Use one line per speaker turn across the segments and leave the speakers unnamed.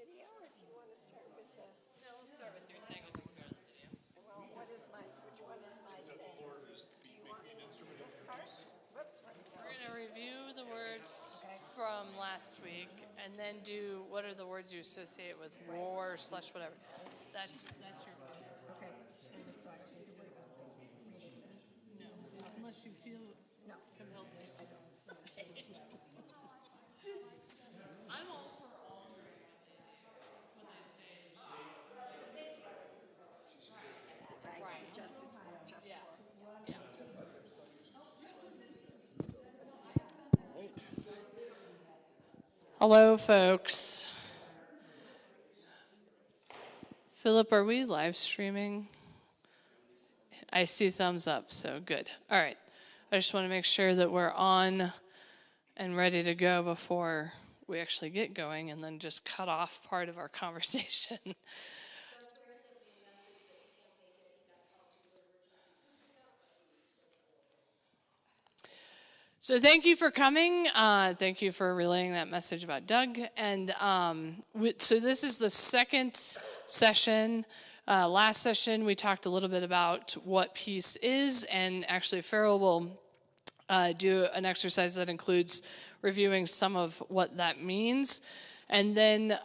video, or do you want to start with the?
No, we'll start with your thing. We'll start with the video.
Well, which one is my thing? Do you want me to do this part? Whoops, where'd it go?
We're going to review the words from last week and then do what are the words you associate with war / whatever. That's your
Okay. And this, so I don't need to worry about reading this.
no, unless you feel
No,
compelled to.
I don't.
I'm all for all when I say
Right. Justice, just
yeah.
war.
Yeah. Hello, folks. Philip, are we live streaming? I see thumbs up, so good. All right. I just want to make sure that we're on and ready to go before we actually get going and then just cut off part of our conversation. So thank you for coming. Thank you for relaying that message about Doug. And so this is the second session. Last session, we talked a little bit about what peace is, and actually Farrell will do an exercise that includes reviewing some of what that means. And then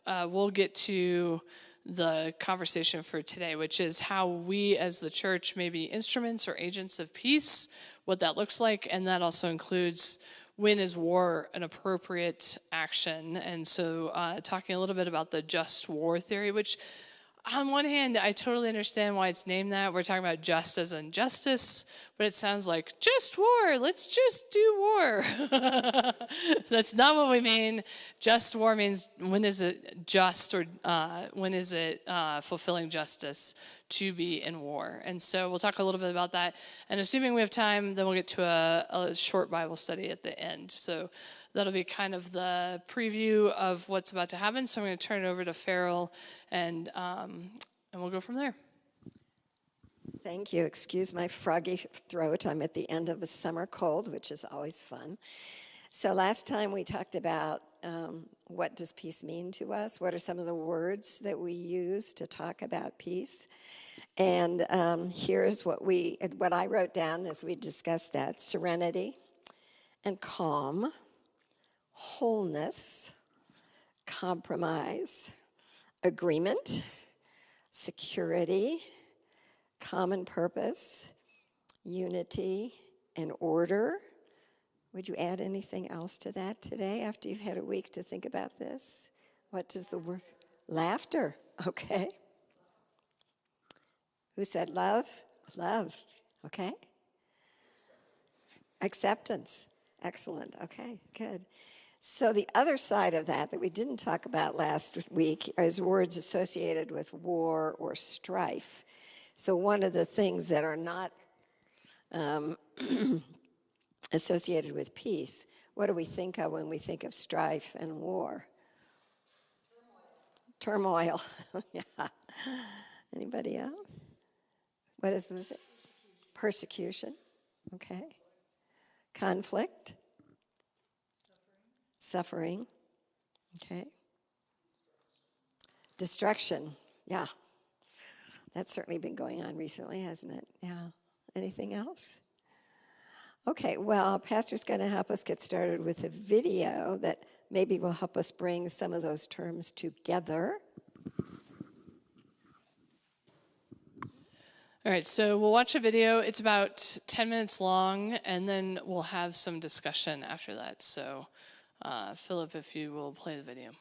we'll get to the conversation for today, which is how we as the church may be instruments or agents of peace, what that looks like, and that also includes when is war an appropriate action. And so talking a little bit about the just war theory, which on one hand, I totally understand why it's named that. We're talking about just as in justice, but it sounds like just war. Let's just do war. That's not what we mean. Just war means when is it just, or when is it fulfilling justice to be in war. And so we'll talk a little bit about that. And assuming we have time, then we'll get to a short Bible study at the end. So that'll be kind of the preview of what's about to happen. So I'm going to turn it over to Farrell, and we'll go from there.
Thank you. Excuse my froggy throat. I'm at the end of a summer cold, which is always fun. So last time we talked about what does peace mean to us? What are some of the words that we use to talk about peace? And here's what I wrote down as we discussed that: serenity and calm, wholeness, compromise, agreement, security, common purpose, unity, and order. Would you add anything else to that today after you've had a week to think about this? What does the word? Laughter. Okay. Who said love? Love. Okay. Acceptance. Excellent. Okay, good. So the other side of that we didn't talk about last week is words associated with war or strife. So one of the things that are not associated with peace, what do we think of when we think of strife and war? Turmoil. Yeah. Anybody else? What was it? Persecution. Okay. Conflict. Suffering. Okay. Destruction. Yeah. That's certainly been going on recently, hasn't it? Yeah. Anything else? Okay, well, Pastor's going to help us get started with a video that maybe will help us bring some of those terms together.
All right, so we'll watch a video. It's about 10 minutes long, and then we'll have some discussion after that. So, Philip, if you will play the video.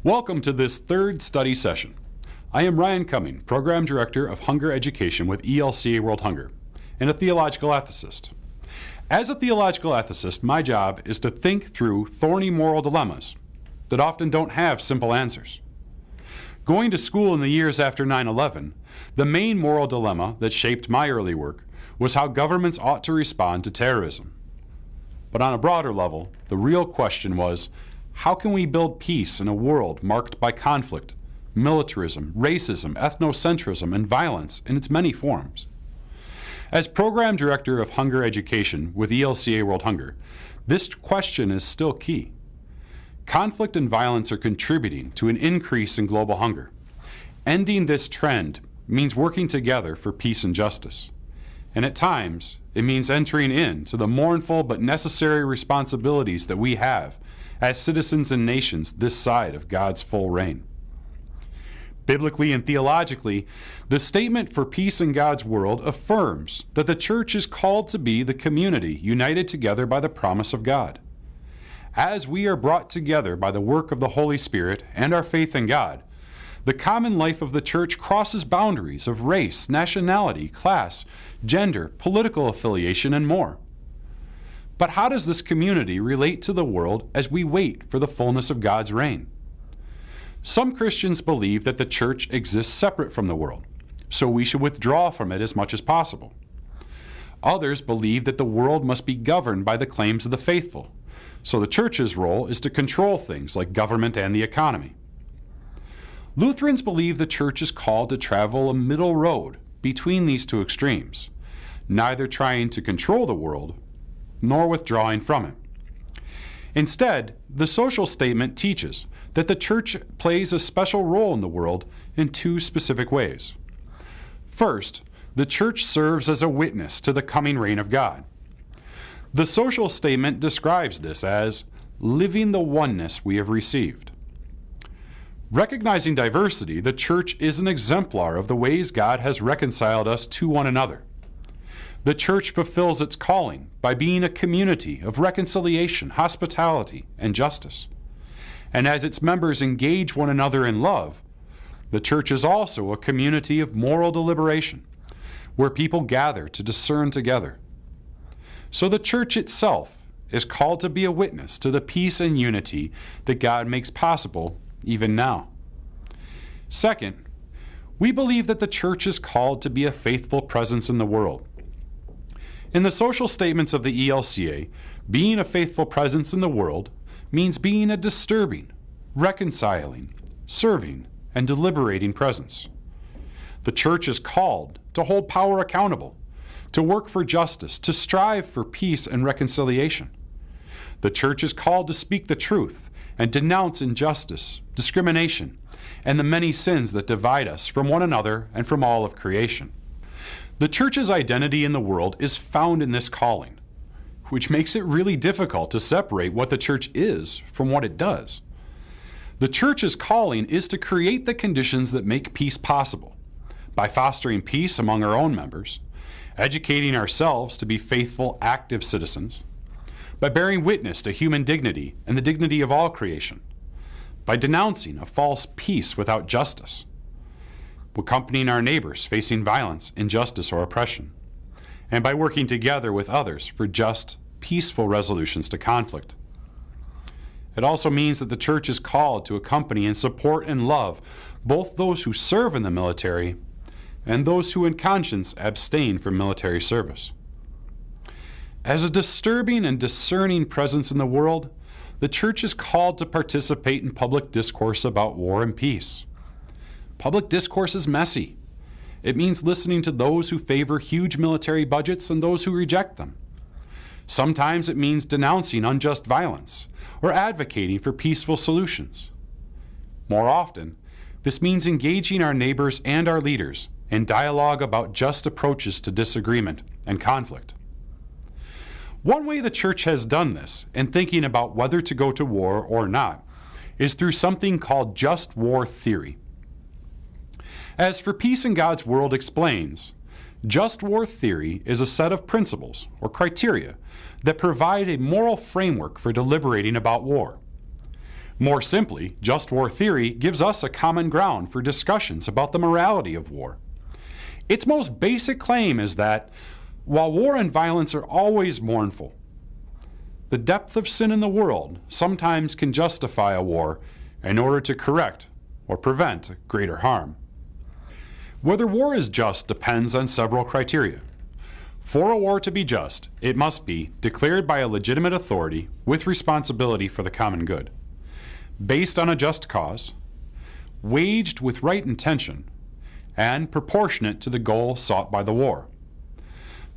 Welcome to this third study session. I am Ryan Cumming, Program Director of Hunger Education with ELCA World Hunger, and a theological ethicist. As a theological ethicist, my job is to think through thorny moral dilemmas that often don't have simple answers. Going to school in the years after 9/11, the main moral dilemma that shaped my early work was how governments ought to respond to terrorism. But on a broader level, the real question was, how can we build peace in a world marked by conflict, militarism, racism, ethnocentrism, and violence in its many forms? As Program Director of Hunger Education with ELCA World Hunger, this question is still key. Conflict and violence are contributing to an increase in global hunger. Ending this trend means working together for peace and justice. And at times, it means entering into the mournful but necessary responsibilities that we have as citizens and nations this side of God's full reign. Biblically and theologically, the statement for peace in God's world affirms that the church is called to be the community united together by the promise of God. As we are brought together by the work of the Holy Spirit and our faith in God, the common life of the church crosses boundaries of race, nationality, class, gender, political affiliation, and more. But how does this community relate to the world as we wait for the fullness of God's reign? Some Christians believe that the church exists separate from the world, so we should withdraw from it as much as possible. Others believe that the world must be governed by the claims of the faithful, so the church's role is to control things like government and the economy. Lutherans believe the church is called to travel a middle road between these two extremes, neither trying to control the world nor withdrawing from it. Instead, the social statement teaches that the church plays a special role in the world in two specific ways. First, the church serves as a witness to the coming reign of God. The social statement describes this as living the oneness we have received. Recognizing diversity, the church is an exemplar of the ways God has reconciled us to one another. The church fulfills its calling by being a community of reconciliation, hospitality, and justice. And as its members engage one another in love, the church is also a community of moral deliberation, where people gather to discern together. So the church itself is called to be a witness to the peace and unity that God makes possible even now. Second, we believe that the church is called to be a faithful presence in the world. In the social statements of the ELCA, being a faithful presence in the world means being a disturbing, reconciling, serving, and deliberating presence. The church is called to hold power accountable, to work for justice, to strive for peace and reconciliation. The church is called to speak the truth and denounce injustice, discrimination, and the many sins that divide us from one another and from all of creation. The church's identity in the world is found in this calling, which makes it really difficult to separate what the church is from what it does. The church's calling is to create the conditions that make peace possible by fostering peace among our own members, educating ourselves to be faithful, active citizens, by bearing witness to human dignity and the dignity of all creation, by denouncing a false peace without justice, accompanying our neighbors facing violence, injustice, or oppression, and by working together with others for just, peaceful resolutions to conflict. It also means that the church is called to accompany and support and love both those who serve in the military and those who in conscience abstain from military service. As a disturbing and discerning presence in the world, the church is called to participate in public discourse about war and peace. Public discourse is messy. It means listening to those who favor huge military budgets and those who reject them. Sometimes it means denouncing unjust violence or advocating for peaceful solutions. More often, this means engaging our neighbors and our leaders in dialogue about just approaches to disagreement and conflict. One way the church has done this in thinking about whether to go to war or not is through something called just war theory. As For Peace in God's World explains, just war theory is a set of principles or criteria that provide a moral framework for deliberating about war. More simply, just war theory gives us a common ground for discussions about the morality of war. Its most basic claim is that while war and violence are always mournful, the depth of sin in the world sometimes can justify a war in order to correct or prevent greater harm. Whether war is just depends on several criteria. For a war to be just, it must be declared by a legitimate authority with responsibility for the common good. based on a just cause, waged with right intention, and proportionate to the goal sought by the war.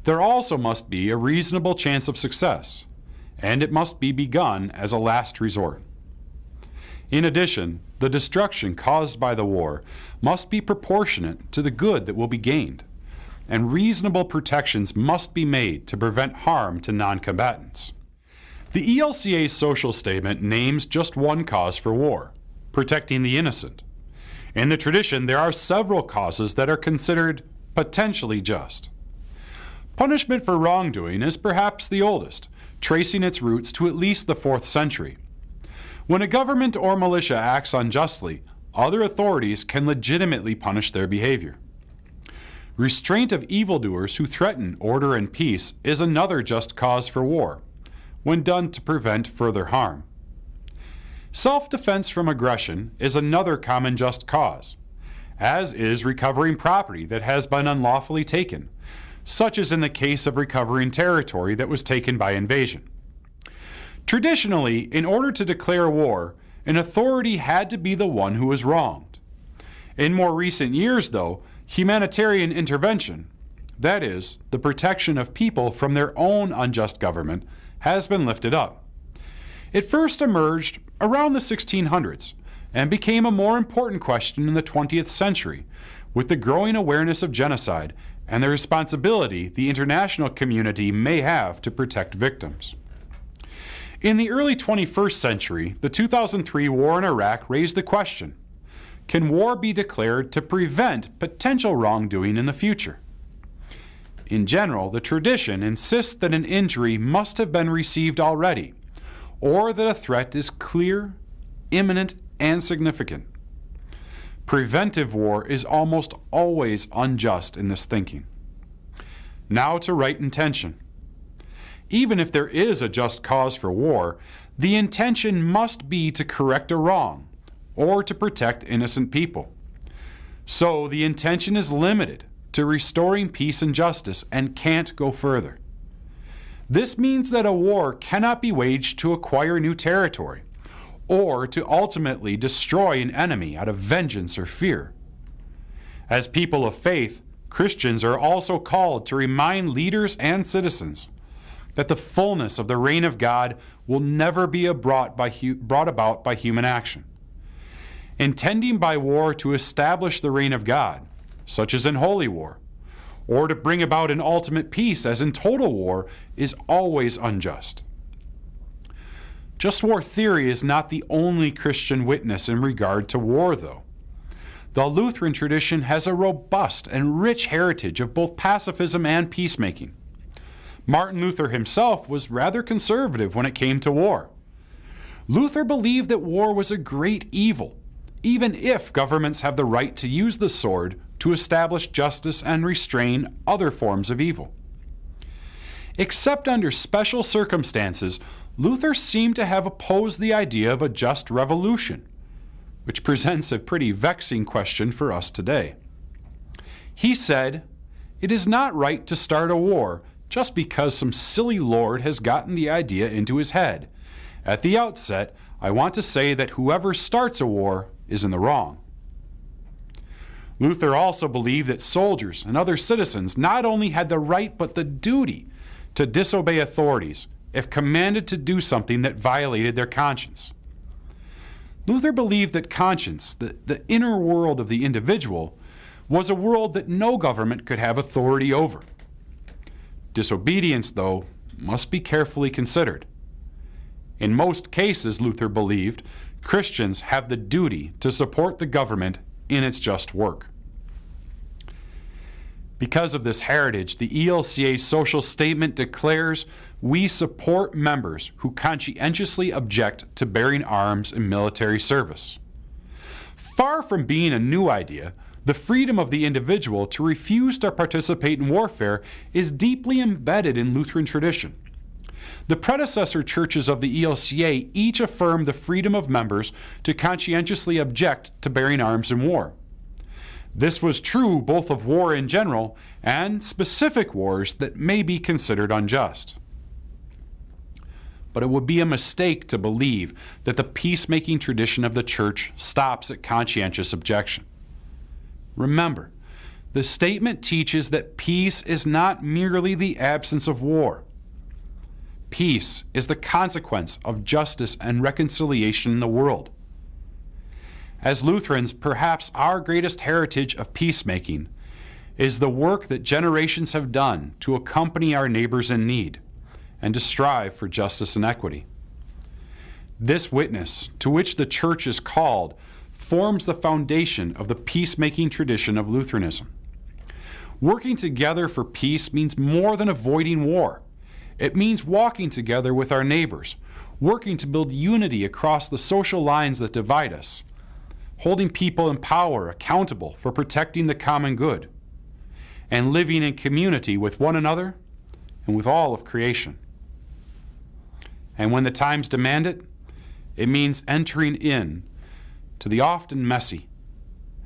There also must be a reasonable chance of success, and it must be begun as a last resort. In addition, the destruction caused by the war must be proportionate to the good that will be gained, and reasonable protections must be made to prevent harm to non-combatants. The ELCA's social statement names just one cause for war: protecting the innocent. In the tradition, there are several causes that are considered potentially just. Punishment for wrongdoing is perhaps the oldest, tracing its roots to at least the 4th century. When a government or militia acts unjustly, other authorities can legitimately punish their behavior. Restraint of evildoers who threaten order and peace is another just cause for war, when done to prevent further harm. Self-defense from aggression is another common just cause, as is recovering property that has been unlawfully taken, such as in the case of recovering territory that was taken by invasion. Traditionally, in order to declare war, an authority had to be the one who was wronged. In more recent years, though, humanitarian intervention, that is, the protection of people from their own unjust government, has been lifted up. It first emerged around the 1600s and became a more important question in the 20th century, with the growing awareness of genocide and the responsibility the international community may have to protect victims. In the early 21st century, the 2003 war in Iraq raised the question: can war be declared to prevent potential wrongdoing in the future? In general, the tradition insists that an injury must have been received already, or that a threat is clear, imminent, and significant. Preventive war is almost always unjust in this thinking. Now to right intention. Even if there is a just cause for war, the intention must be to correct a wrong or to protect innocent people. So the intention is limited to restoring peace and justice and can't go further. This means that a war cannot be waged to acquire new territory or to ultimately destroy an enemy out of vengeance or fear. As people of faith, Christians are also called to remind leaders and citizens that the fullness of the reign of God will never be brought about by human action. Intending by war to establish the reign of God, such as in holy war, or to bring about an ultimate peace, as in total war, is always unjust. Just war theory is not the only Christian witness in regard to war, though. The Lutheran tradition has a robust and rich heritage of both pacifism and peacemaking. Martin Luther himself was rather conservative when it came to war. Luther believed that war was a great evil, even if governments have the right to use the sword to establish justice and restrain other forms of evil. Except under special circumstances, Luther seemed to have opposed the idea of a just revolution, which presents a pretty vexing question for us today. He said, "It is not right to start a war just because some silly lord has gotten the idea into his head. At the outset, I want to say that whoever starts a war is in the wrong." Luther also believed that soldiers and other citizens not only had the right but the duty to disobey authorities if commanded to do something that violated their conscience. Luther believed that conscience, the inner world of the individual, was a world that no government could have authority over. Disobedience, though, must be carefully considered. In most cases, Luther believed, Christians have the duty to support the government in its just work. Because of this heritage, the ELCA social statement declares we support members who conscientiously object to bearing arms in military service. Far from being a new idea, the freedom of the individual to refuse to participate in warfare is deeply embedded in Lutheran tradition. The predecessor churches of the ELCA each affirmed the freedom of members to conscientiously object to bearing arms in war. This was true both of war in general and specific wars that may be considered unjust. but it would be a mistake to believe that the peacemaking tradition of the church stops at conscientious objection. Remember, the statement teaches that peace is not merely the absence of war. Peace is the consequence of justice and reconciliation in the world. As Lutherans, perhaps our greatest heritage of peacemaking is the work that generations have done to accompany our neighbors in need and to strive for justice and equity. This witness, to which the church is called, forms the foundation of the peacemaking tradition of Lutheranism. Working together for peace means more than avoiding war. It means walking together with our neighbors, working to build unity across the social lines that divide us, holding people in power accountable for protecting the common good, and living in community with one another and with all of creation. And when the times demand it, it means entering in to the often messy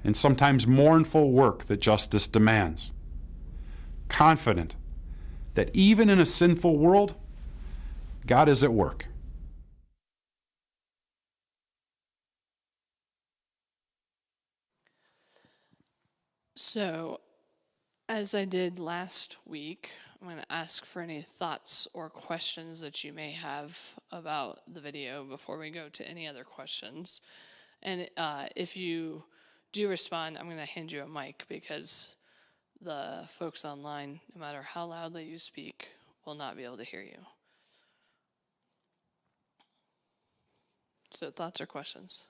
and sometimes mournful work that justice demands, confident that even in a sinful world, God is at work.
So, as I did last week, I'm going to ask for any thoughts or questions that you may have about the video before we go to any other questions. And if you do respond, I'm going to hand you a mic because the folks online, no matter how loudly you speak, will not be able to hear you. So thoughts or questions?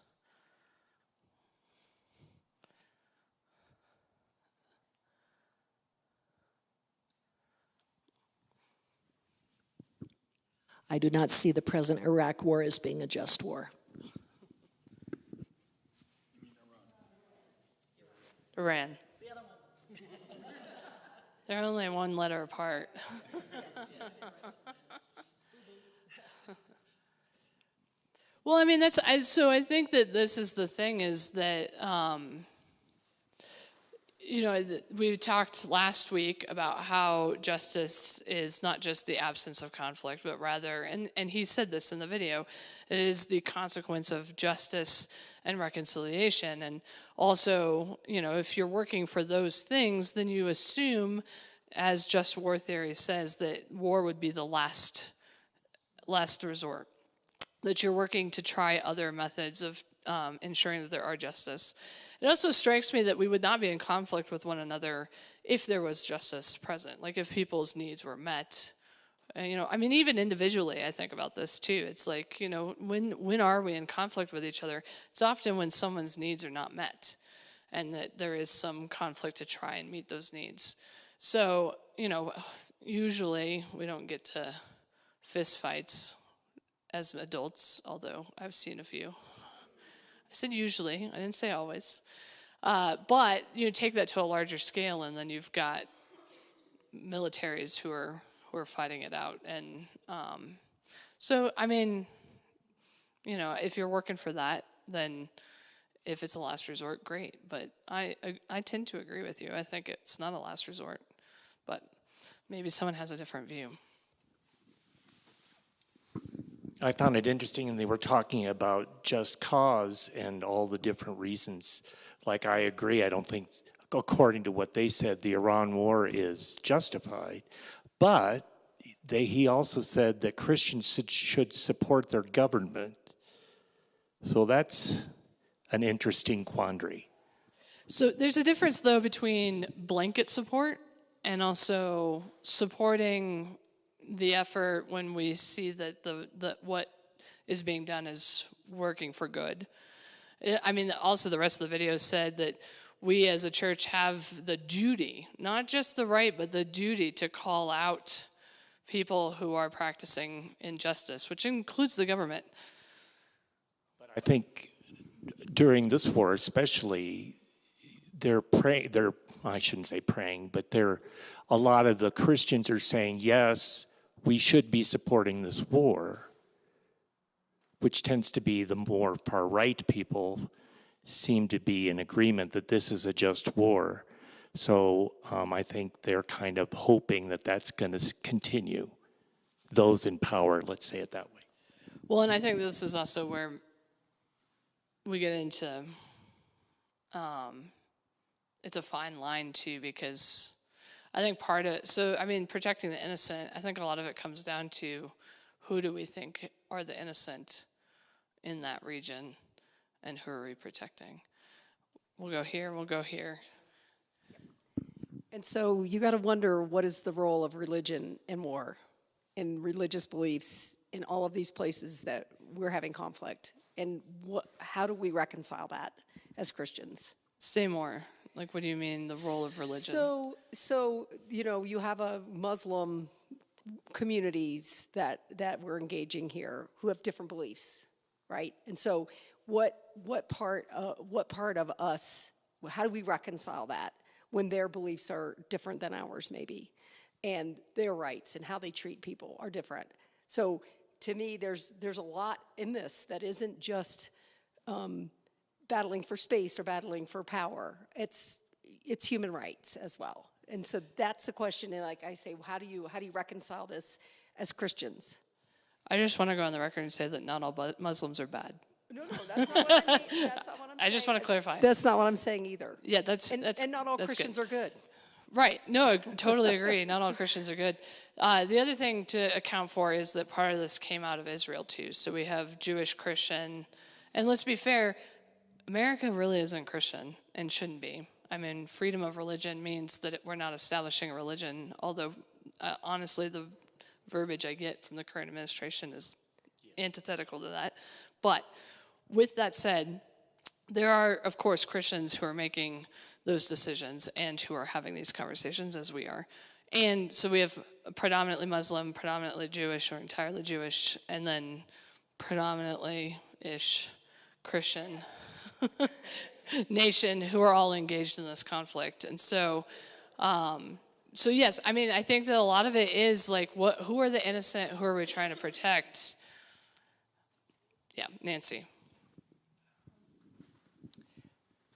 I do not see the present Iraq war as being a just war.
Iran. They're only one letter apart. Well, I mean, so I think that this is the thing is that, we talked last week about how justice is not just the absence of conflict, but rather, and he said this in the video, it is the consequence of justice and reconciliation. And also, if you're working for those things, then you assume, as just war theory says, that war would be the last resort, that you're working to try other methods of ensuring that there are justice. It also strikes me that we would not be in conflict with one another if there was justice present, like if people's needs were met. Even individually, I think about this too. It's like, when are we in conflict with each other? It's often when someone's needs are not met and that there is some conflict to try and meet those needs. So, usually we don't get to fist fights as adults, although I've seen a few. I said usually, I didn't say always. But take that to a larger scale, and then you've got militaries who are fighting it out. And if you're working for that, then if it's a last resort, great. But I tend to agree with you. I think it's not a last resort, but maybe someone has a different view.
I found it interesting, and they were talking about just cause and all the different reasons. Like, I agree, I don't think, according to what they said, the Iran war is justified. But he also said that Christians should support their government. So that's an interesting quandary.
So there's a difference, though, between blanket support and also supporting the effort when we see that what is being done is working for good. Also the rest of the video said that we as a church have the duty, not just the right, but the duty to call out people who are practicing injustice, which includes the government.
But I think during this war especially, I shouldn't say praying, but a lot of the Christians are saying, yes, we should be supporting this war, which tends to be the more far-right people seem to be in agreement that this is a just war. So I think they're kind of hoping that that's going to continue, those in power, let's say it that way.
Well, and I think this is also where we get into, it's a fine line too, because I think protecting the innocent, I think a lot of it comes down to who do we think are the innocent in that region and who are we protecting? We'll go here, we'll go here.
And so you got to wonder, what is the role of religion in war, in religious beliefs, in all of these places that we're having conflict? And how do we reconcile that as Christians?
Say more. Like, what do you mean, the role of religion?
So you have a Muslim communities that we're engaging here who have different beliefs, right? And so what part of us, how do we reconcile that when their beliefs are different than ours maybe, and their rights and how they treat people are different? So to me, there's a lot in this that isn't just battling for space or battling for power. It's human rights as well. And so that's the question. And like I say, how do you reconcile this as Christians?
I just want to go on the record and say that not all Muslims are bad.
No, that's not what I mean. That's not what I'm saying.
I just want to clarify.
That's not what I'm saying either.
Yeah, that's
And not all Christians are good.
Right. No, I totally agree. Not all Christians are good. The other thing to account for is that part of this came out of Israel too. So we have Jewish, Christian, and let's be fair, America really isn't Christian and shouldn't be. I mean, freedom of religion means that we're not establishing a religion, although honestly the verbiage I get from the current administration is antithetical to that. But with that said, there are, of course, Christians who are making those decisions and who are having these conversations as we are. And so we have a predominantly Muslim, predominantly Jewish or entirely Jewish, and then predominantly-ish Christian nation who are all engaged in this conflict. And so, so yes, I mean, I think that a lot of it is like, who are the innocent? Who are we trying to protect? Yeah, Nancy.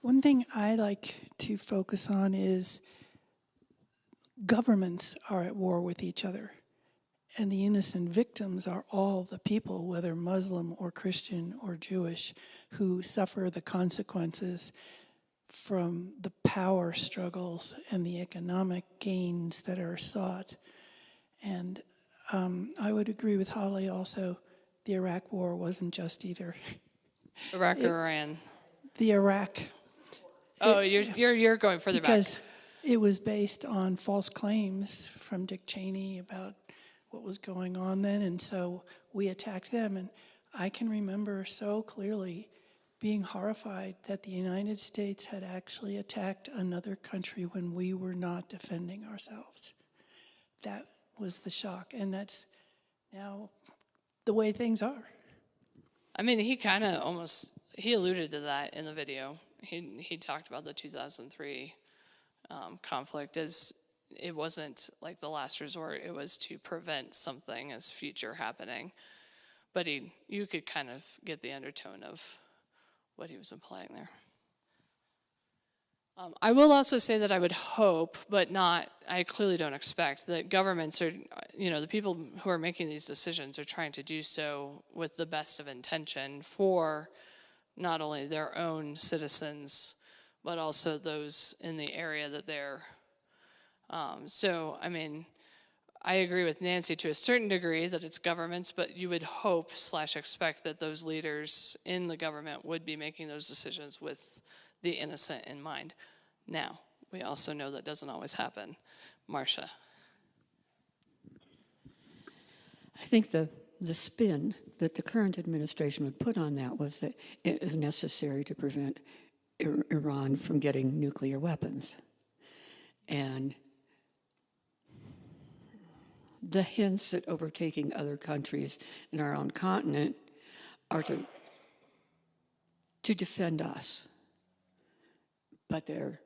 One thing I like to focus on is governments are at war with each other, and the innocent victims are all the people, whether Muslim or Christian or Jewish, who suffer the consequences from the power struggles and the economic gains that are sought. And I would agree with Holly also, the Iraq War wasn't just either.
Iraq or Iran?
The Iraq.
Oh, you're going further
because
back.
It was based on false claims from Dick Cheney about what was going on then, and so we attacked them. And I can remember so clearly being horrified that the United States had actually attacked another country when we were not defending ourselves. That was the shock, and that's now the way things are.
I mean, he kind of almost, he alluded to that in the video. He talked about the 2003 conflict as it wasn't like the last resort, it was to prevent something as future happening. But you could kind of get the undertone of what he was implying there. I will also say that I would hope, but not, I clearly don't expect, that governments are, the people who are making these decisions are trying to do so with the best of intention for not only their own citizens, but also those in the area that they're. So, I mean, I agree with Nancy to a certain degree that it's governments, but you would hope / expect that those leaders in the government would be making those decisions with the innocent in mind. Now, we also know that doesn't always happen. Marcia.
I think the spin that the current administration would put on that was that it is necessary to prevent Iran from getting nuclear weapons. And the hints at overtaking other countries in our own continent are to defend us. But they're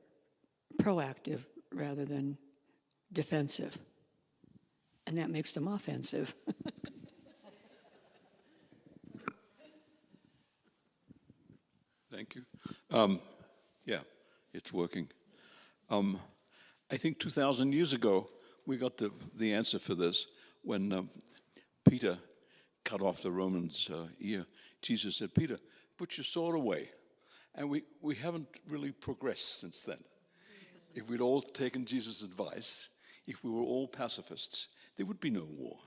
proactive rather than defensive. And that makes them offensive.
Thank you. Yeah, it's working. I think 2,000 years ago, we got the answer for this when Peter cut off the Roman's ear, Jesus said, Peter, put your sword away. And we haven't really progressed since then. If we'd all taken Jesus' advice, if we were all pacifists, there would be no war.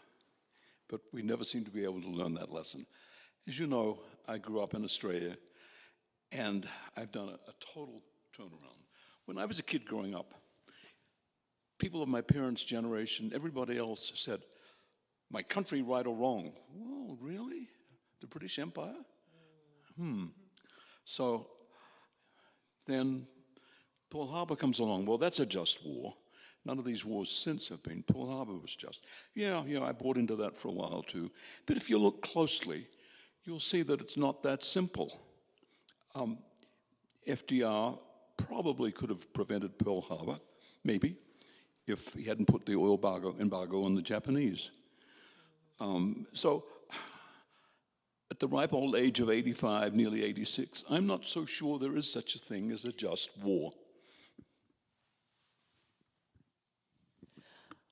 But we never seem to be able to learn that lesson. As you know, I grew up in Australia, and I've done a total turnaround. When I was a kid growing up, people of my parents' generation, everybody else said, my country, right or wrong. Well, really? The British Empire? So then Pearl Harbor comes along. Well, that's a just war. None of these wars since have been. Pearl Harbor was just. Yeah, I bought into that for a while too. But if you look closely, you'll see that it's not that simple. FDR probably could have prevented Pearl Harbor, maybe, if he hadn't put the oil embargo on the Japanese. So at the ripe old age of 85, nearly 86, I'm not so sure there is such a thing as a just war.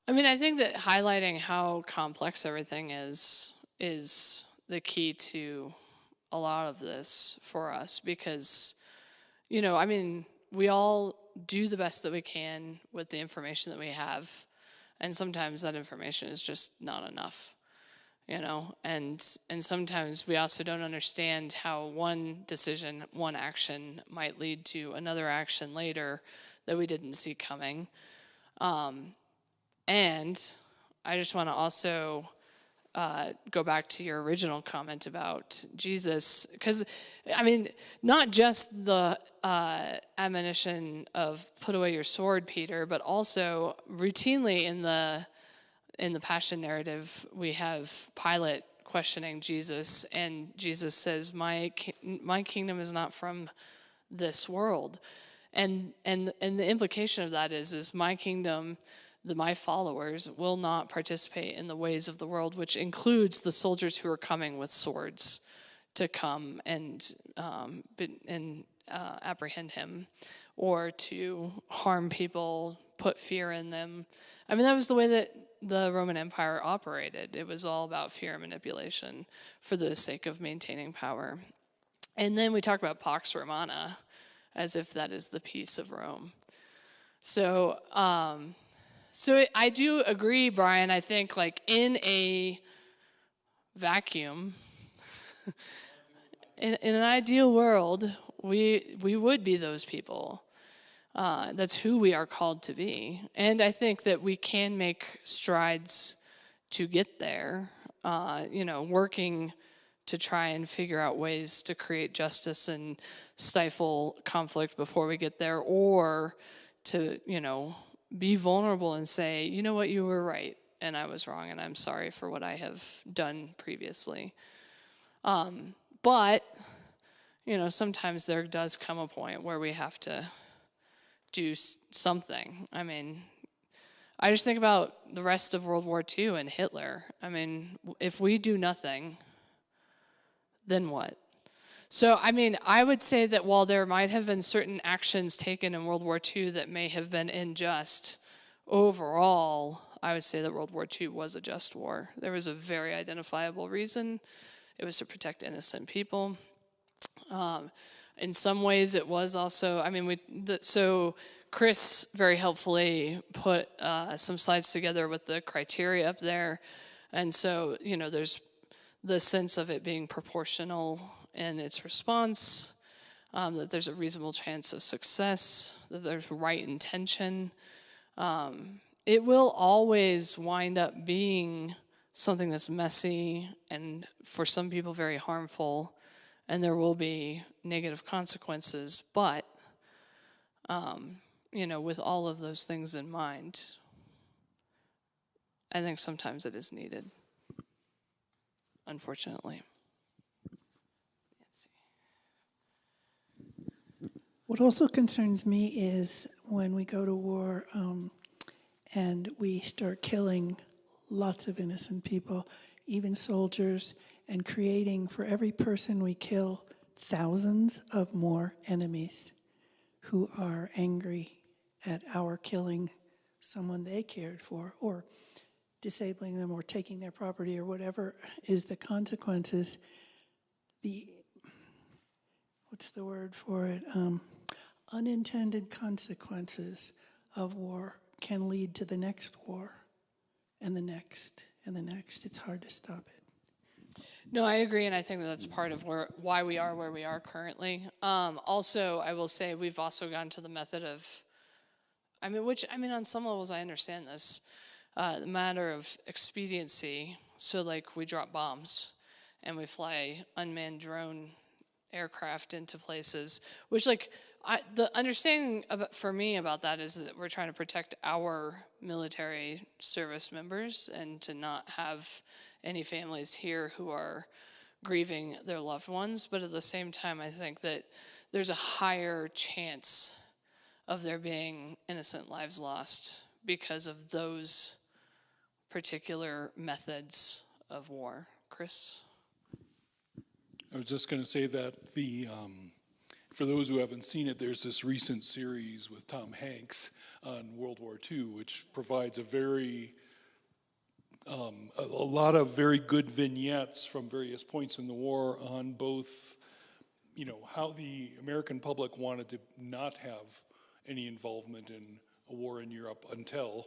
I mean, I think that highlighting how complex everything is the key to a lot of this for us because, I mean, we all do the best that we can with the information that we have, and sometimes that information is just not enough, and sometimes we also don't understand how one decision, one action might lead to another action later that we didn't see coming. And I just want to also go back to your original comment about Jesus, because, I mean, not just the admonition of put away your sword, Peter, but also routinely in the Passion narrative, we have Pilate questioning Jesus, and Jesus says, my kingdom is not from this world. And the implication of that is my kingdom, my followers will not participate in the ways of the world, which includes the soldiers who are coming with swords to come and apprehend him, or to harm people, put fear in them. I mean, that was the way that the Roman Empire operated. It was all about fear and manipulation for the sake of maintaining power. And then we talk about Pax Romana, as if that is the peace of Rome. So I do agree, Brian. I think, like, in a vacuum, in an ideal world, we would be those people. That's who we are called to be. And I think that we can make strides to get there, working to try and figure out ways to create justice and stifle conflict before we get there, or to, be vulnerable and say, you know what, you were right, and I was wrong, and I'm sorry for what I have done previously. But, sometimes there does come a point where we have to do something. I mean, I just think about the rest of World War II and Hitler. I mean, if we do nothing, then what? So, I mean, I would say that while there might have been certain actions taken in World War II that may have been unjust, overall, I would say that World War II was a just war. There was a very identifiable reason. It was to protect innocent people. In some ways, it was also, I mean, so Chris very helpfully put some slides together with the criteria up there. And so, there's the sense of it being proportional in its response, that there's a reasonable chance of success, that there's right intention. It will always wind up being something that's messy and for some people very harmful, and there will be negative consequences, but with all of those things in mind, I think sometimes it is needed, unfortunately.
What also concerns me is when we go to war and we start killing lots of innocent people, even soldiers, and creating, for every person we kill, thousands of more enemies who are angry at our killing someone they cared for, or disabling them or taking their property or whatever is the consequences, what's the word for it? Unintended consequences of war can lead to the next war and the next and the next. It's hard to stop it.
No, I agree, and I think that's part of why we are where we are currently. Also, I will say we've also gone to the method of, on some levels I understand this, the matter of expediency. So, like, we drop bombs, and we fly unmanned drone aircraft into places, which, like, the understanding for me about that is that we're trying to protect our military service members and to not have any families here who are grieving their loved ones. But at the same time, I think that there's a higher chance of there being innocent lives lost because of those particular methods of war. Chris?
I was just going to say that for those who haven't seen it, there's this recent series with Tom Hanks on World War II, which provides a lot of very good vignettes from various points in the war on both, how the American public wanted to not have any involvement in a war in Europe until,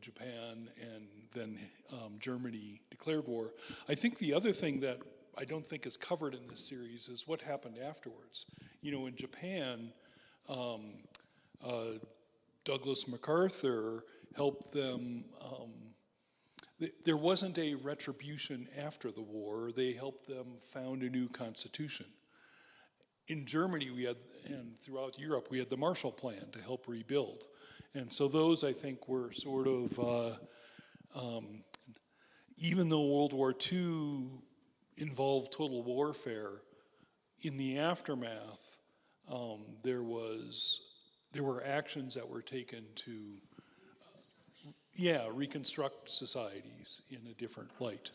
Japan and then Germany declared war. I think the other thing that I don't think is covered in this series is what happened afterwards. In Japan, Douglas MacArthur helped them. There wasn't a retribution after the war. They helped them found a new constitution. In Germany, and throughout Europe, we had the Marshall Plan to help rebuild. And so those, I think, were sort of, even though World War II involved total warfare, in the aftermath, there were actions that were taken to, reconstruct societies in a different light.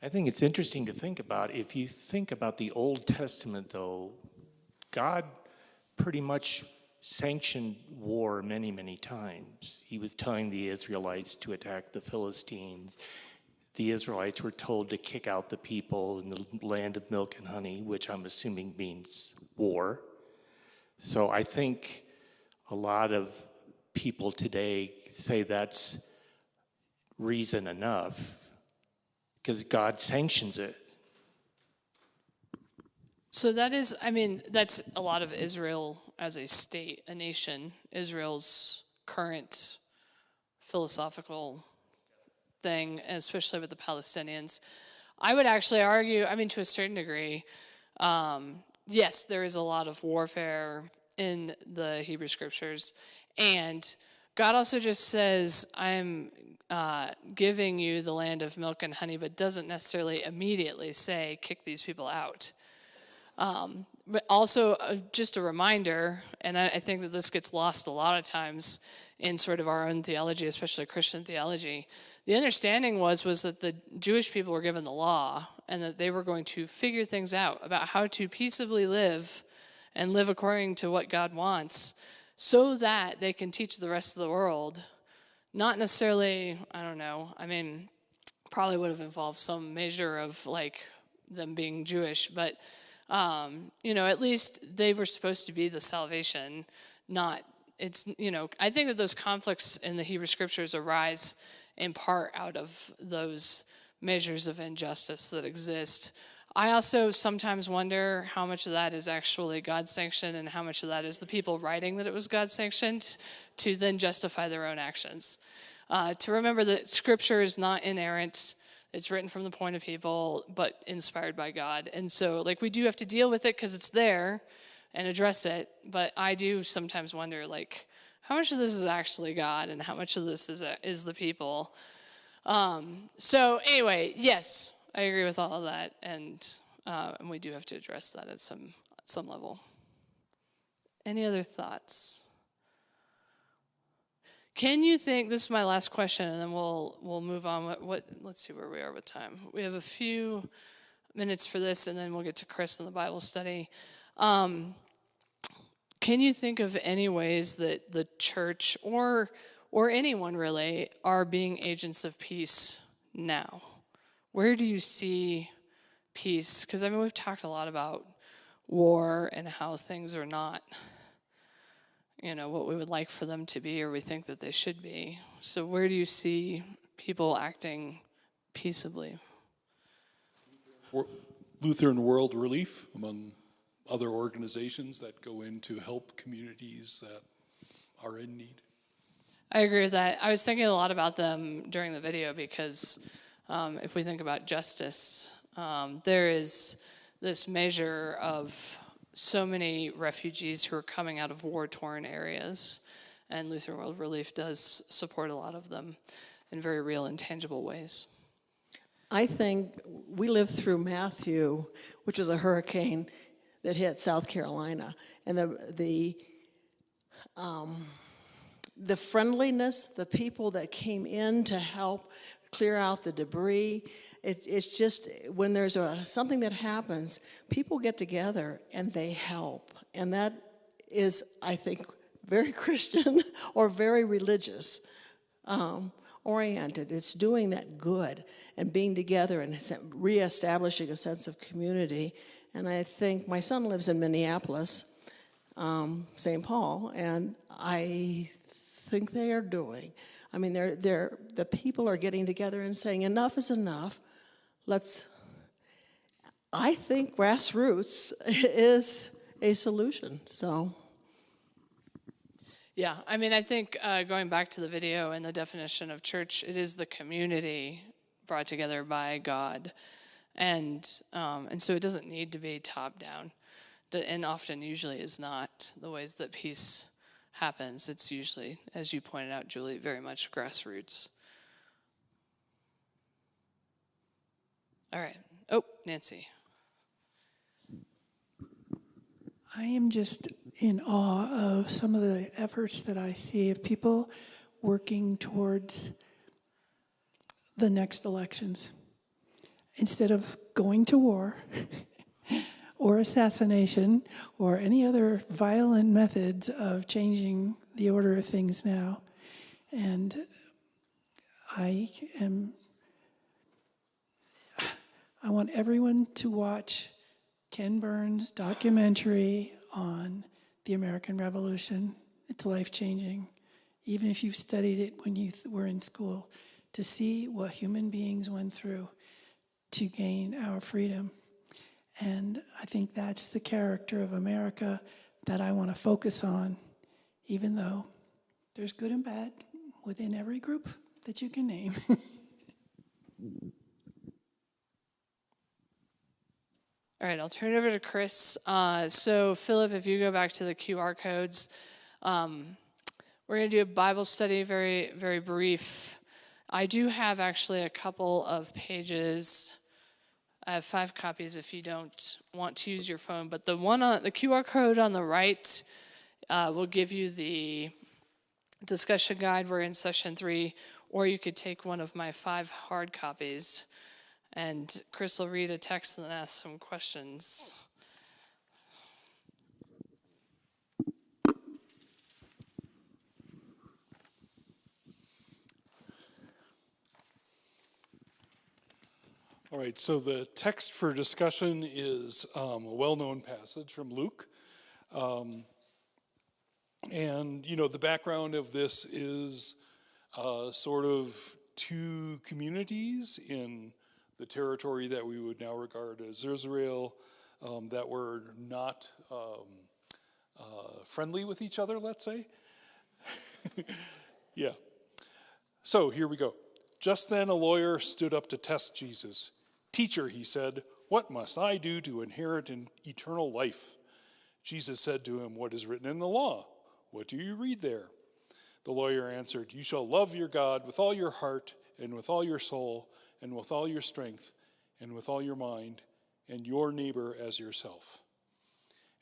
I think it's interesting to think about. If you think about the Old Testament, though, God pretty much sanctioned war many, many times. He was telling the Israelites to attack the Philistines. The Israelites were told to kick out the people in the land of milk and honey, which I'm assuming means war. So I think a lot of people today say that's reason enough because God sanctions it.
So that's a lot of Israel as a state, a nation, Israel's current philosophical thing, especially with the Palestinians. I would actually argue, to a certain degree, yes, there is a lot of warfare in the Hebrew Scriptures, and God also just says, I'm giving you the land of milk and honey, but doesn't necessarily immediately say, kick these people out. But also, just a reminder, and I think that this gets lost a lot of times in sort of our own theology, especially Christian theology. The understanding was that the Jewish people were given the law, and that they were going to figure things out about how to peaceably live and live according to what God wants, so that they can teach the rest of the world. Not necessarily, probably would have involved some measure of like them being Jewish, but at least they were supposed to be the salvation, I think that those conflicts in the Hebrew Scriptures arise in part out of those measures of injustice that exist. I also sometimes wonder how much of that is actually God-sanctioned and how much of that is the people writing that it was God-sanctioned to then justify their own actions. To remember that Scripture is not inerrant. It's written from the point of people, but inspired by God. And so, we do have to deal with it because it's there and address it. But I do sometimes wonder, how much of this is actually God and how much of this is the people. So anyway, yes, I agree with all of that, and we do have to address that at some level. Any other thoughts? Can you think, this is my last question, and then we'll move on. Let's see where we are with time. We have a few minutes for this, and then we'll get to Chris and the Bible study. Can can you think of any ways that the church or anyone really are being agents of peace now? Where do you see peace? Because we've talked a lot about war and how things are not, what we would like for them to be or we think that they should be. So where do you see people acting peaceably?
Lutheran World Relief, among other organizations that go in to help communities that are in need.
I agree with that. I was thinking a lot about them during the video because if we think about justice, there is this measure of so many refugees who are coming out of war-torn areas, and Lutheran World Relief does support a lot of them in very real and tangible ways.
I think we lived through Matthew, which was a hurricane that hit South Carolina, and the friendliness, the people that came in to help clear out the debris. It's just when there's something that happens, people get together and they help, and that is, I think, very Christian or very religious oriented. It's doing that good and being together and reestablishing a sense of community. And I think my son lives in Minneapolis, St. Paul, and I think they are doing. The people are getting together and saying enough is enough. I think grassroots is a solution. So.
Yeah, I think going back to the video and the definition of church, it is the community brought together by God, and so it doesn't need to be top down, and often usually is not the ways that peace happens. It's usually, as you pointed out, Julie, very much grassroots. All right. Oh, Nancy.
I am just in awe of some of the efforts that I see of people working towards the next elections. Instead of going to war or assassination or any other violent methods of changing the order of things now. And I want everyone to watch Ken Burns' documentary on the American Revolution. It's life-changing, even if you've studied it when you were in school, to see what human beings went through to gain our freedom. And I think that's the character of America that I want to focus on, even though there's good and bad within every group that you can name.
All right, I'll turn it over to Chris. So, Philip, if you go back to the QR codes, we're going to do a Bible study, very, very brief. I do have actually a couple of pages. I have 5 copies if you don't want to use your phone. But the one on the QR code on the right will give you the discussion guide. We're in session 3, or you could take one of my 5 hard copies. And Chris will read a text and then ask some questions.
All right, so the text for discussion is a well-known passage from Luke. And, the background of this is sort of 2 communities in the territory that we would now regard as Israel that were not friendly with each other, let's say. Yeah. So here we go. Just then a lawyer stood up to test Jesus. "Teacher," he said, "what must I do to inherit eternal life?" Jesus said to him, "What is written in the law? What do you read there?" The lawyer answered, "You shall love your God with all your heart and with all your soul and with all your strength and with all your mind, and your neighbor as yourself."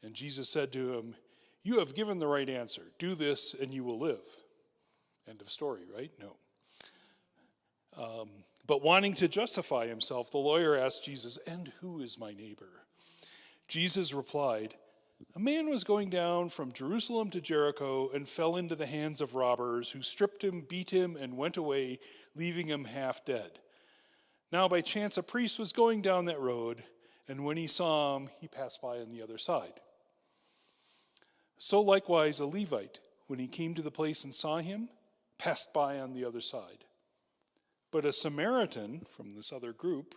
And Jesus said to him, "You have given the right answer. Do this and you will live." End of story, right? No. But wanting to justify himself, the lawyer asked Jesus, "And who is my neighbor?" Jesus replied, A man was going down from Jerusalem to Jericho and fell into the hands of robbers, who stripped him, beat him, and went away, leaving him half dead. Now by chance a priest was going down that road, and when he saw him, he passed by on the other side. So likewise a Levite, when he came to the place and saw him, passed by on the other side. But a Samaritan from this other group,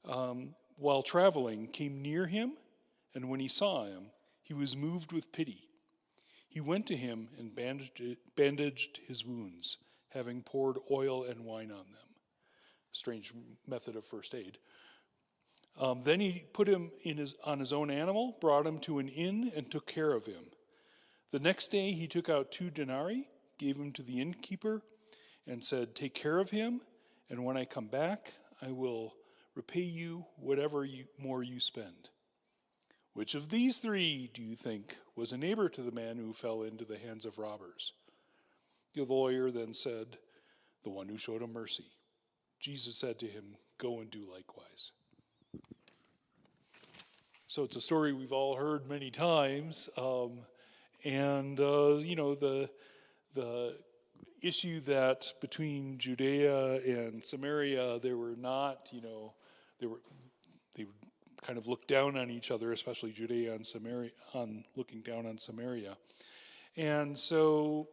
while traveling, came near him, and when he saw him, he was moved with pity. He went to him and bandaged his wounds, having poured oil and wine on them. Strange method of first aid. Then he put him on his own animal, brought him to an inn, and took care of him. The next day he took out 2 denarii, gave them to the innkeeper, and said, "Take care of him, and when I come back, I will repay you whatever more you spend." Which of these 3 do you think was a neighbor to the man who fell into the hands of robbers? The lawyer then said, "The one who showed him mercy." Jesus said to him, "Go and do likewise." So it's a story we've all heard many times, the issue that between Judea and Samaria, they would kind of look down on each other, especially Judea and Samaria, looking down on Samaria. And so,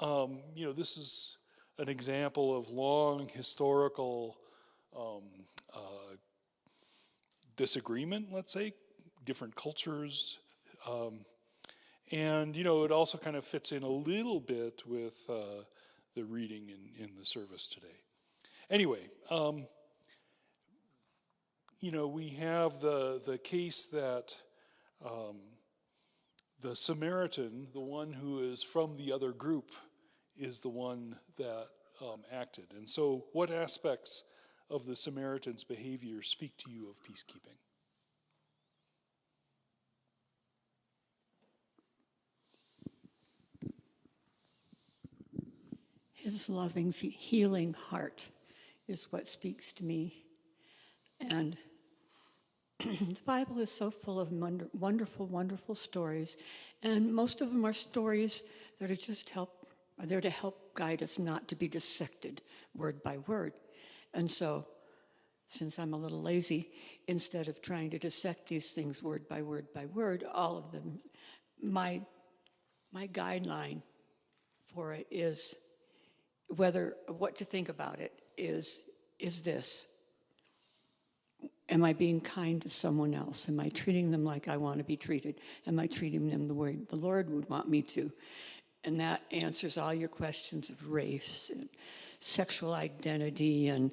this is an example of long historical disagreement, let's say, different cultures. It also kind of fits in a little bit with the reading in the service today. Anyway, we have the case that the Samaritan, the one who is from the other group, is the one that acted. And so what aspects of the Samaritan's behavior speak to you of peacekeeping?
His loving, healing heart is what speaks to me. And the Bible is so full of wonderful, wonderful stories. And most of them are stories that are there to help guide us not to be dissected word by word. And so, since I'm a little lazy, instead of trying to dissect these things word by word, all of them, my guideline for it is what to think about it is this. Am I being kind to someone else? Am I treating them like I want to be treated? Am I treating them the way the Lord would want me to? And that answers all your questions of race and sexual identity and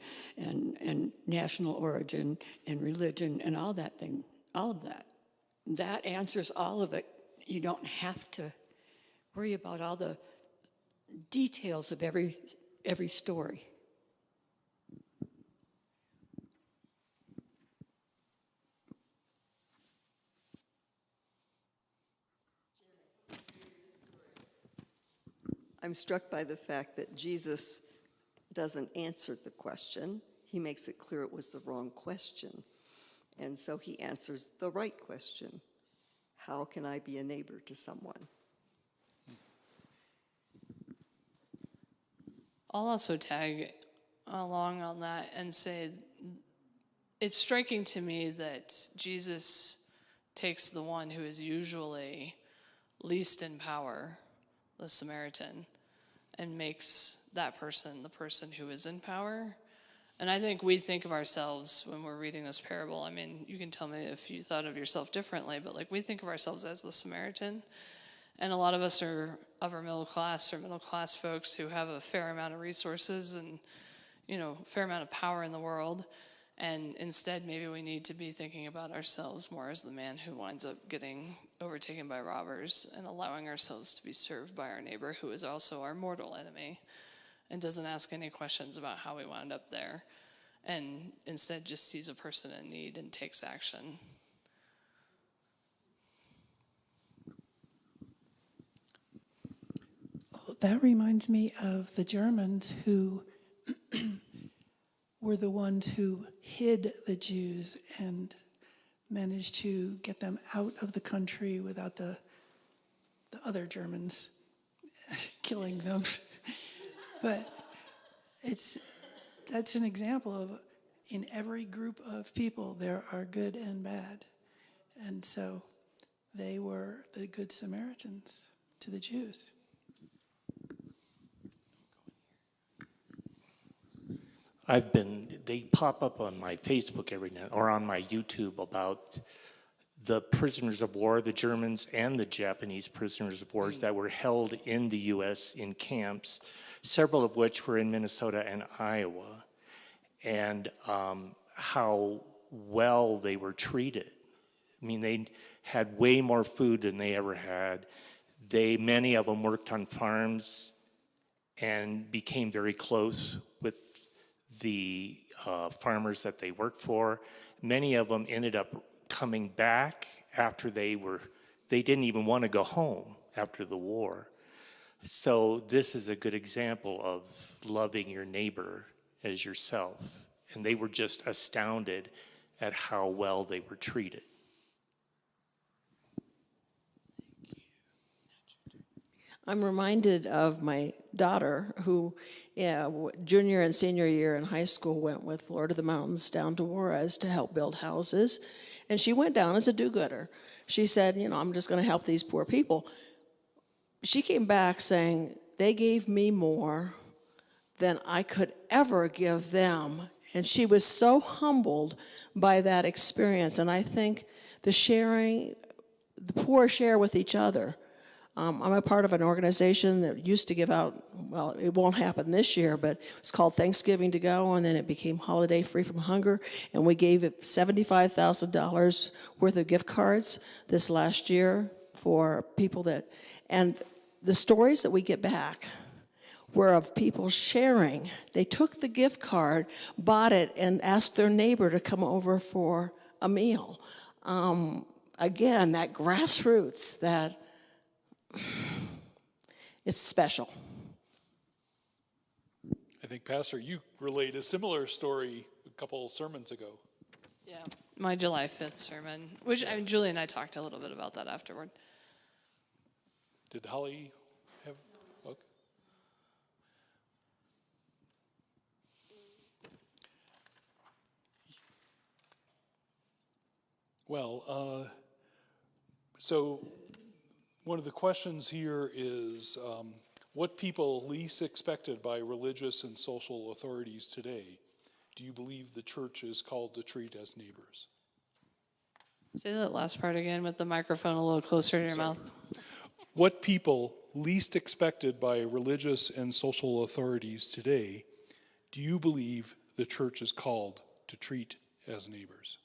national origin and religion and all that thing, all of that. That answers all of it. You don't have to worry about all the details of every story.
I'm struck by the fact that Jesus doesn't answer the question. He makes it clear it was the wrong question. And so he answers the right question. How can I be a neighbor to someone?
I'll also tag along on that and say it's striking to me that Jesus takes the one who is usually least in power, the Samaritan, and makes that person the person who is in power. And I think we think of ourselves when we're reading this parable. I mean, you can tell me if you thought of yourself differently, but we think of ourselves as the Samaritan. And a lot of us are upper middle class or middle class folks who have a fair amount of resources and, a fair amount of power in the world. And instead, maybe we need to be thinking about ourselves more as the man who winds up getting overtaken by robbers and allowing ourselves to be served by our neighbor, who is also our mortal enemy, and doesn't ask any questions about how we wound up there, and instead just sees a person in need and takes action.
That reminds me of the Germans who were the ones who hid the Jews and managed to get them out of the country without the other Germans killing them. But that's an example of, in every group of people, there are good and bad. And so they were the Good Samaritans to the Jews.
They pop up on my Facebook every now, or on my YouTube, about the prisoners of war, the Germans and the Japanese prisoners of war that were held in the U.S. in camps, several of which were in Minnesota and Iowa, and how well they were treated. I mean, they had way more food than they ever had. Many of them worked on farms and became very close with the farmers that they worked for. Many of them ended up coming back after they didn't even want to go home after the war. So this is a good example of loving your neighbor as yourself. And they were just astounded at how well they were treated.
I'm reminded of my daughter who, junior and senior year in high school, went with Lord of the Mountains down to Juarez to help build houses. And she went down as a do-gooder. She said, I'm just going to help these poor people. She came back saying, they gave me more than I could ever give them. And she was so humbled by that experience. And I think the poor share with each other. I'm a part of an organization that used to give out, well, it won't happen this year, but it's called Thanksgiving to Go, and then it became Holiday Free from Hunger, and we gave it $75,000 worth of gift cards this last year for people and the stories that we get back were of people sharing. They took the gift card, bought it, and asked their neighbor to come over for a meal. Again, that grassroots, it's special.
I think, Pastor, you relayed a similar story a couple sermons ago.
Yeah, my July 5th sermon, which Julie and I talked a little bit about that afterward.
Did Holly have? Okay. Well, so one of the questions here is, what people least expected by religious and social authorities today do you believe the church is called to treat as neighbors?
Say that last part again with the microphone a little closer to your mouth.
What people least expected by religious and social authorities today do you believe the church is called to treat as neighbors?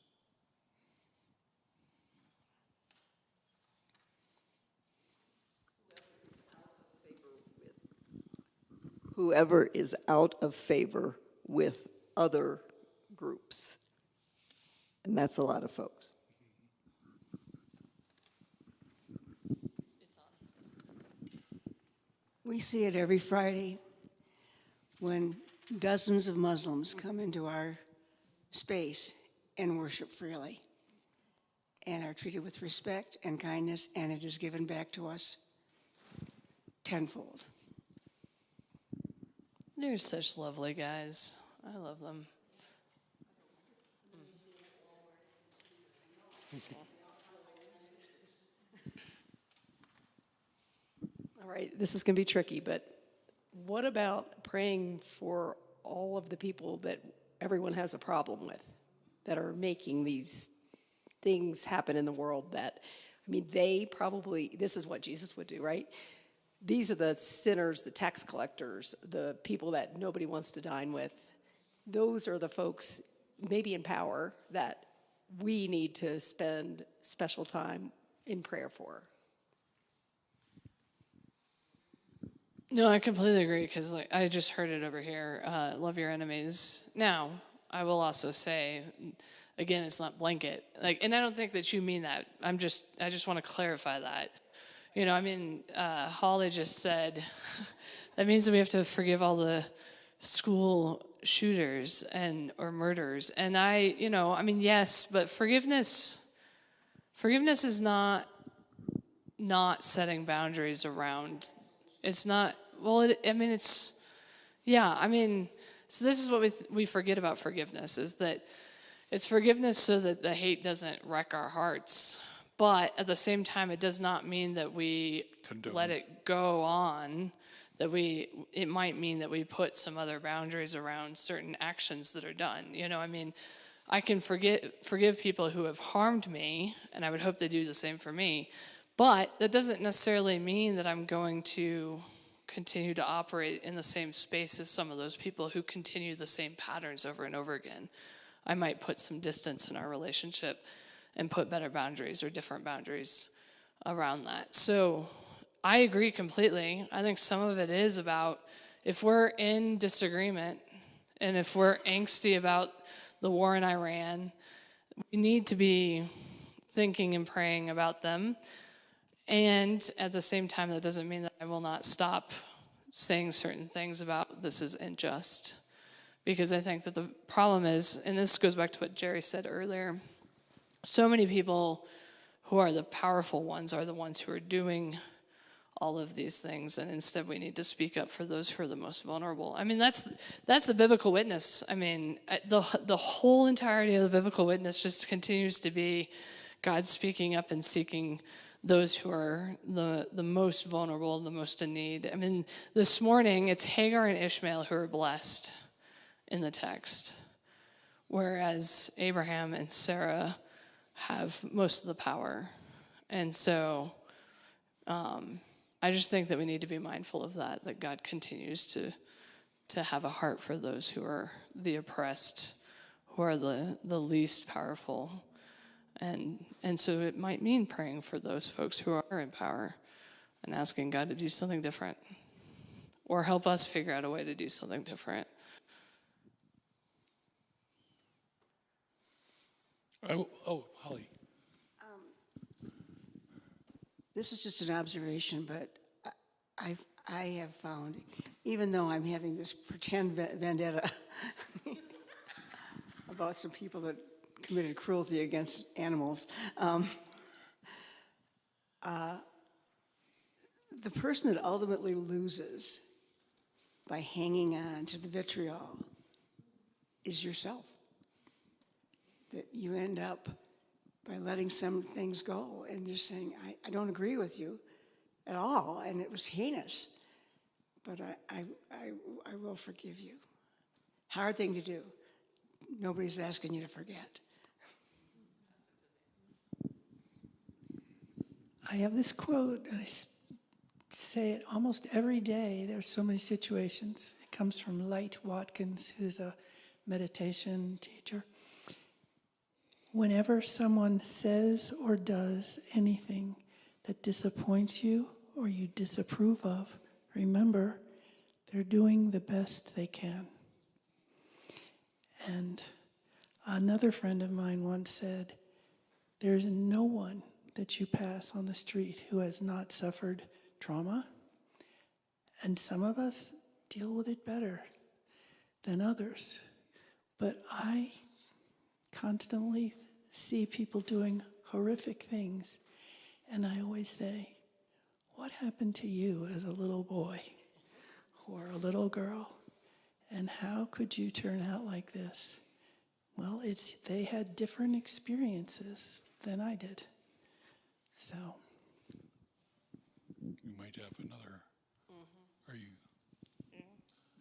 Whoever is out of favor with other groups. And that's a lot of folks.
We see it every Friday when dozens of Muslims come into our space and worship freely and are treated with respect and kindness, and it is given back to us tenfold.
They're such lovely guys. I love them.
All right, this is going to be tricky, but what about praying for all of the people that everyone has a problem with, that are making these things happen in the world that, they probably, this is what Jesus would do, right? These are the sinners, the tax collectors, the people that nobody wants to dine with. Those are the folks, maybe in power, that we need to spend special time in prayer for.
No, I completely agree, because I just heard it over here. Love your enemies. Now, I will also say, again, it's not blanket. And I don't think that you mean that. I just want to clarify that. Holly just said, that means that we have to forgive all the school shooters or murders. And yes, but forgiveness Forgiveness is not setting boundaries around. It's not, well, so this is what we forget about forgiveness, is that it's forgiveness so that the hate doesn't wreck our hearts. But at the same time, it does not mean that we let it go on, it might mean that we put some other boundaries around certain actions that are done. I can forgive people who have harmed me, and I would hope they do the same for me. But that doesn't necessarily mean that I'm going to continue to operate in the same space as some of those people who continue the same patterns over and over again. I might put some distance in our relationship and put better boundaries or different boundaries around that. So I agree completely. I think some of it is about, if we're in disagreement and if we're angsty about the war in Iran, we need to be thinking and praying about them. And at the same time, that doesn't mean that I will not stop saying certain things about this is unjust. Because I think that the problem is, and this goes back to what Jerry said earlier, so many people who are the powerful ones are the ones who are doing all of these things, and instead we need to speak up for those who are the most vulnerable. That's the biblical witness. The whole entirety of the biblical witness just continues to be God speaking up and seeking those who are the most vulnerable, the most in need. This morning, it's Hagar and Ishmael who are blessed in the text, whereas Abraham and Sarah have most of the power. And so I just think that we need to be mindful of that God continues to have a heart for those who are the oppressed, who are the least powerful. And so it might mean praying for those folks who are in power and asking God to do something different, or help us figure out a way to do something different.
Holly.
This is just an observation, but I have found, even though I'm having this pretend vendetta about some people that committed cruelty against animals, the person that ultimately loses by hanging on to the vitriol is yourself. That you end up by letting some things go and just saying, I don't agree with you at all, and it was heinous, but I will forgive you. Hard thing to do. Nobody's asking you to forget.
I have this quote, and I say it almost every day. There's so many situations. It comes from Light Watkins, who's a meditation teacher. Whenever someone says or does anything that disappoints you or you disapprove of, remember, they're doing the best they can. And another friend of mine once said, there's no one that you pass on the street who has not suffered trauma, and some of us deal with it better than others. But I constantly see people doing horrific things, and I always say, what happened to you as a little boy or a little girl, and how could you turn out like this? Well, they had different experiences than I did. So
You might have another. Are you?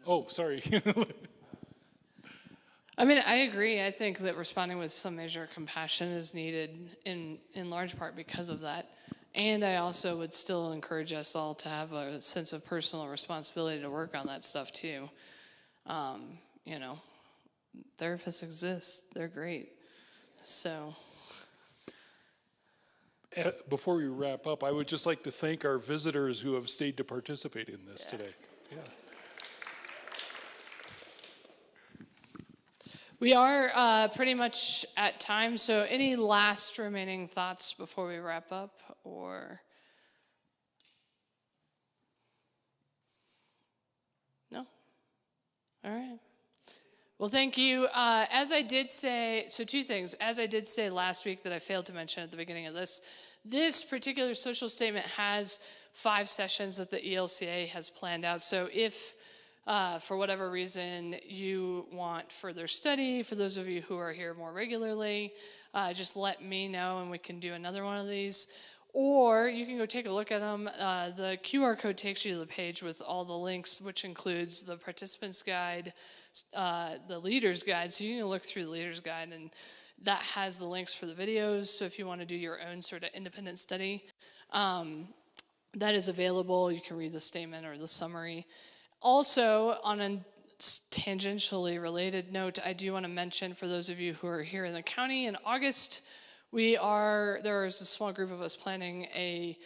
Oh, sorry.
I agree. I think that responding with some measure of compassion is needed in large part because of that. And I also would still encourage us all to have a sense of personal responsibility to work on that stuff too. Therapists exist. They're great. So.
Before we wrap up, I would just like to thank our visitors who have stayed to participate in this today. Yeah.
We are pretty much at time, so any last remaining thoughts before we wrap up, or? No? All right. Well, thank you. As I did say, so two things. As I did say last week that I failed to mention at the beginning of this particular social statement has 5 sessions that the ELCA has planned out. So if, for whatever reason, you want further study, for those of you who are here more regularly, just let me know and we can do another one of these. Or you can go take a look at them. The QR code takes you to the page with all the links, which includes the participants guide, the leaders guide. So you can look through the leaders guide, and that has the links for the videos. So if you want to do your own sort of independent study, that is available. You can read the statement or the summary. Also, on a tangentially related note, I do want to mention for those of you who are here in the county in August, there is a small group of us planning a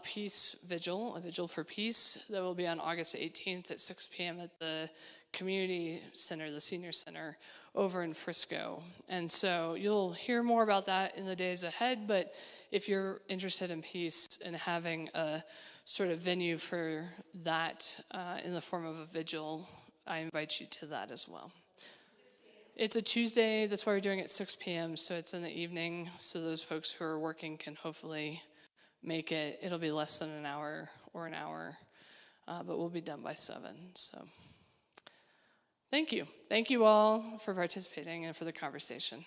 peace vigil, a vigil for peace, that will be on August 18th at 6 p.m. at the community center, the senior center over in Frisco. And so you'll hear more about that in the days ahead, but if you're interested in peace and having a sort of venue for that in the form of a vigil, I invite you to that as well. It's a Tuesday, that's why we're doing it at 6 p.m., so it's in the evening, so those folks who are working can hopefully make it. It'll be less than an hour or an hour, but we'll be done by 7, so thank you. Thank you all for participating and for the conversation.